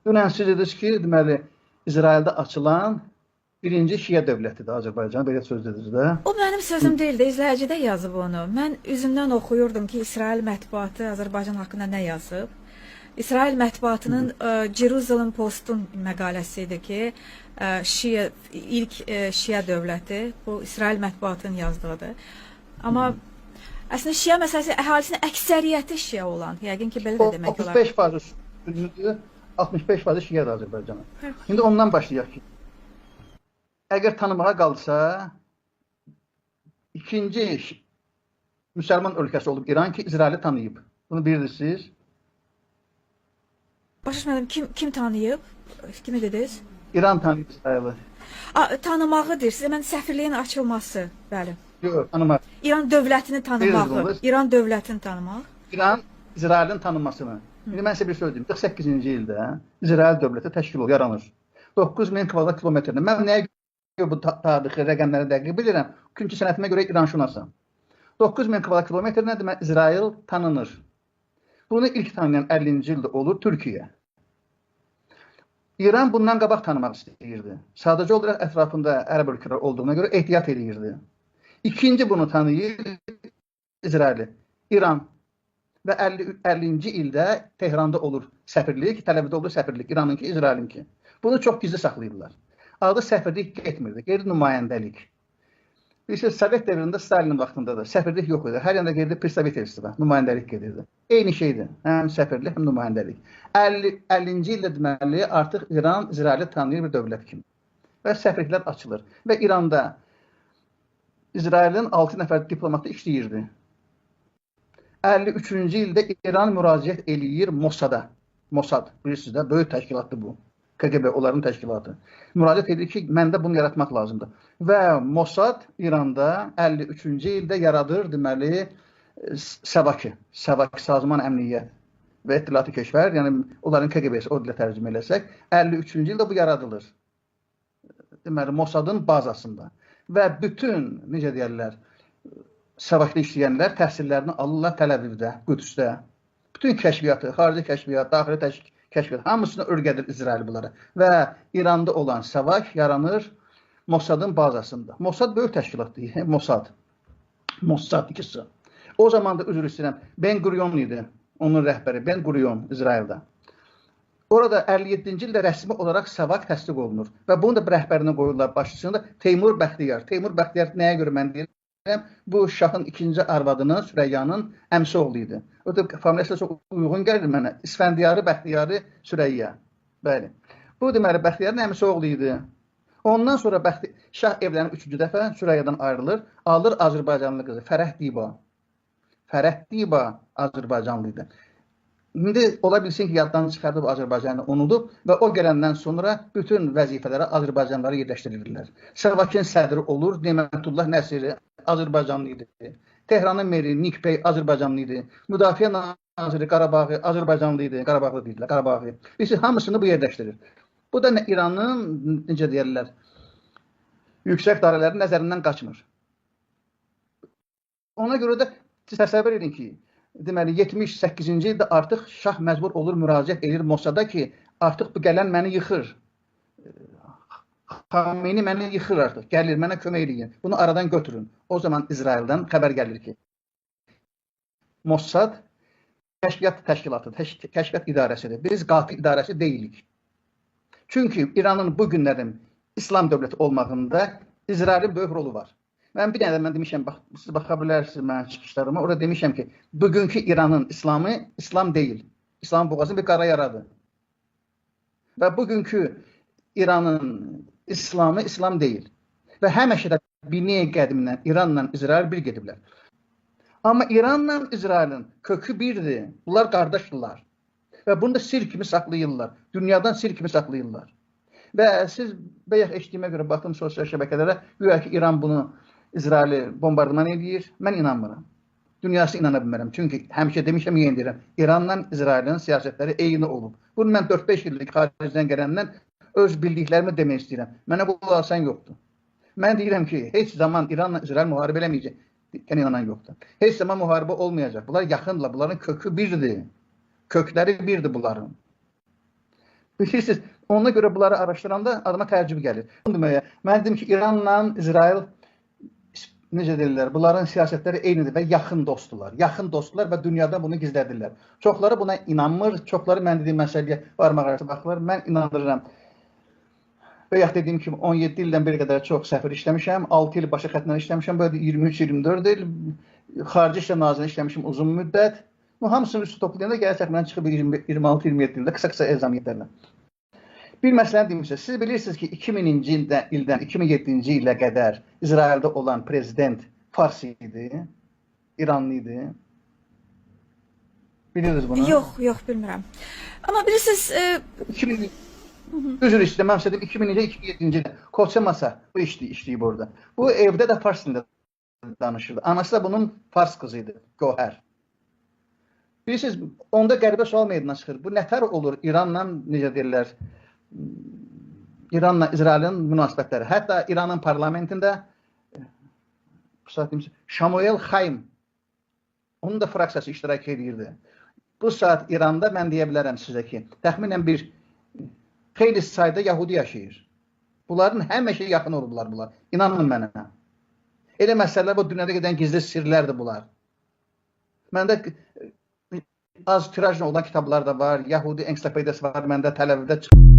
Dünən siz dediniz ki, deməli, İsraildə açılan birinci Şiə dövlətidir Azərbaycan, belə söz dediniz də. O mənim sözüm deyildi, izləyici də yazıb onu. Mən üzündən oxuyurdum ki, İsrail mətbuatı Azərbaycan haqqında nə yazıb. İsrail mətbuatının Jerusalem Post'un məqaləsi idi ki, ilk Şiə dövləti, bu İsrail mətbuatının yazdığıdır. Amma əslində Şiə məsələsi əhalisinin əksəriyyəti Şiə olan, yəqin ki, belə də demək olar. 65% sünnidir, 65% Şiədir Azərbaycana. İndi ondan başlayaq ki, əgər tanımağa qalsa, ikinci müsəlman ölkəsi olub İran ki, İsraili tanıyıb. Bunu bilirsiniz. Başa düşmədim, kim tanıyıb? Kimi dediniz? İran tanıyıb İsraili. Tanımağı deyirsiniz, mən səfirliyin açılması, bəli. Yox, tanımaq. İran dövlətini tanımağı, İran dövlətini tanımaq. İran İsrailin tanınmasını. İndi mən sizə bir söz deyim. 48-ci ildə İsrail dövləti təşkil olur, yaranır. 9000 kvadrat kilometrdə. Mən nəyə görə bu tarixi rəqəmləri dəqiq bilirəm? Çünki sənətimə görə İran şunasam. 9000 kvadrat kilometrdə demək İsrail tanınır. Bunu ilk tanıyan 50-ci ildə olur Türkiyə. İran bundan qabaq tanımaq istəyirdi. Sadəcə olaraq ətrafında ərəb ölkələr olduğuna görə ehtiyat edirdi. İkinci bunu tanıyır İsraili. İran və 50-ci ildə Tehranda olur səfirlik, Təl-Əvivdə olur səfirlik, İranınki, İsrailinki. Bunu çox gizli saxlayırlar. Adı səfirlik getmirdi, qeyri-nümayəndəlik. Bilirsiniz, Sovet dövründə Stalinin vaxtında da səfirlik yox idi. Hər yanda gedirdi Pristavitelstva, nümayəndəlik gedirdi. Eyni şeydir, həm səfirlik, həm nümayəndəlik. 50-ci ildə deməli artıq İran İsraili tanıyır bir dövlət kimi. Və səfirliklər açılır. Və İranda İsrailin 6 nəfər diplomatı işləyirdi. 53-cü ildə İran müraciət eləyir Mossad'a. Mossad, bilirsiniz də, böyük təşkilatdır bu. KGB, onların təşkilatı. Müraciət edir ki, məndə bunu yaratmaq lazımdır. Və Mossad İranda 53-cü ildə yaradır, deməli, SEVAK-ı, Sazman Əmniyyət və İttilatı Keşvər, yəni onların KGB-si, o dilə tərcümə eləsək, 53-cü ildə bu yaradılır. Deməli, Mossadın bazasında. Və bütün, necə deyərlər, SEVAK-da işləyənlər təhsillərini alırlar Təl-Əvivdə, Qüdsdə. Bütün kəşfiyyatı, xarici kəşfiyyat, daxili kəşfiyyat, hamısını örgədir İsrail bunlara. Və İranda olan SEVAK yaranır Mossadın bazasında. Mossad böyük təşkilatdır, Mossad ikisi. O zaman da üzr istəyirəm, Ben Gurion idi, onun rəhbəri, Ben Gurion İsraildə. Orada 57-ci ildə rəsmi olaraq SEVAK təsdiq olunur. Və bunu da rəhbərinə qoyurlar başçısında Teymur Bəxtiyar. Teymur Bəxtiyar nəyə görə mən deyirəm? Bu Şahın ikinci arvadının, Süreyyanın əmsi oğlu idi. O da familiyasına çox uyğun gəlir mənə. İsfəndiyarı, Bəxtiyarı, Süreyya. Bəli. Bu deməli Bəxtiyarın əmsi oğlu idi. Ondan sonra Şah evlənib 3-cü dəfə Süreyyadan ayrılır. Alır Azərbaycanlı qızı Fərəh Diba. Fərəh Diba Azərbaycanlı idi. İndi ola bilsin ki, yaddan çıxardıb Azərbaycanı unudub və o gələndən sonra bütün vəzifələrə Azərbaycanlıları yerləşdirirlər. SEVAK-ın sədri olur, Nemətullah Nəsiri Azərbaycanlı idi. Tehranın meri Nikbey Azərbaycanlı idi. Müdafiə naziri Qarabağı Azərbaycanlı idi. Qarabağlı deyirlər, Qarabağı. Biz hamısını bu yerləşdirir. Bu da İranın, necə deyərlər, yüksək dairələrin nəzərindən qaçmır. Ona görə də təsəvvür edin ki, deməli 78-ci ildə artıq Şah məcbur olur, müraciət edir Mossad'a ki, artıq bu gələn məni yıxır. Xameyni məni yıxır artıq, gəlir, mənə kömək edin. Bunu aradan götürün. O zaman İsraildən xəbər gəlir ki, Mossad kəşfiyyat təşkilatıdır, kəşfiyyat idarəsidir. Biz qatil idarəsi deyilik. Çünki İranın bu günlərin İslam dövləti olmağında İsrailin böyük rolu var. Mən bir dənə mən demişəm, siz baxa bilərsiniz mənim çıxışlarıma, orada demişəm ki, bugünkü İranın İslamı İslam deyil. İslam boğazı bir qara yaradır. Və bugünkü İranın İslamı İslam deyil. Və həmişə də biniyə qədimindən İranla İsrail bir gediblər. Amma İranla İsrailin kökü birdir. Bunlar qardaşdırlar. Və bunu da sir kimi saxlayırlar. Dünyadan sir kimi saxlayırlar. Və siz bayaq eşitdiyimə görə baxdım sosial şəbəkələrə, güya ki İran bunu İsraili bombardıman edir. Mən inanmıram. Dünyası inana bilmərəm. Çünki həmişə demişəm, yenə deyirəm, İranla İsrailin siyasətləri eyni olub. Bunu mən 4-5 illik xaricdən gələndən öz bildiklərimi demək istəyirəm. Mənə bu asan yoxdur. Mən deyirəm ki, heç zaman İranla İsrail müharibə eləməyəcək. İnanan yoxdur. Heç zaman müharibə olmayacaq. Bunlar yaxındırlar. Bunların kökü birdir. Kökləri birdir bunların. Bilirsiniz, ona görə bunları araşdıranda adama təəccüb gəlir. Mən dedim ki, İranla İsrail necə deyirlər, bunların siyasətləri eynidir və yaxın dostdular. Yaxın dostdular və dünyada bunu gizlədirlər. Çoxları buna inanmır, çoxları mən dediyim məsələyə barmaq arası baxırlar. Mən inandırıram. Və yaxud dediyim kimi 17 ildən bir qədər çox səfir işləmişəm, 6 il başa xətlə işləmişəm, böyle 23-24 il xarici İşlər Nazirliyində işləmişim uzun müddət. Bu hamısının üstü toplayanda gələcək mən çıxıb 26-27 ildə qısa-qısa ezamiyyətlərlə. Bir məsələni deyim sizə. Siz bilirsiniz ki, 2000-ci ildən 2007-ci ilə qədər İsraildə olan prezident Fars idi, İranlı idi. Bilirsiniz bunu? Yox, bilmirəm. Amma bilirsiniz, 2000 üzr istəyirəm, mən dedim 2000-ci 2007-ci ildə Koçemasa bu işləyib orada. Bu evdə də Fars dilində danışırdı. Anası da bunun Fars qızı idi, Gohər. Bilirsiniz, onda qəribə sual meydana çıxır. Bu nətər olur İranla, necə deyirlər, İranla İsrailin münasibətləri. Hətta İranın parlamentində Şamuel Xaym, onun da fraksiyası iştirak edirdi. Bu saat İranda mən deyə bilərəm sizə ki, təxminən bir xeyli sayda Yahudi yaşayır. Bunların həmişə yaxın olurlar bunlar. İnanın mənə. Elə məsələlər bu dünyada gedən gizli sirlərdir bunlar. Məndə az tirajlı olan kitablar da var, Yahudi ensiklopediyası var, məndə Təl-Əvivdə çıxır.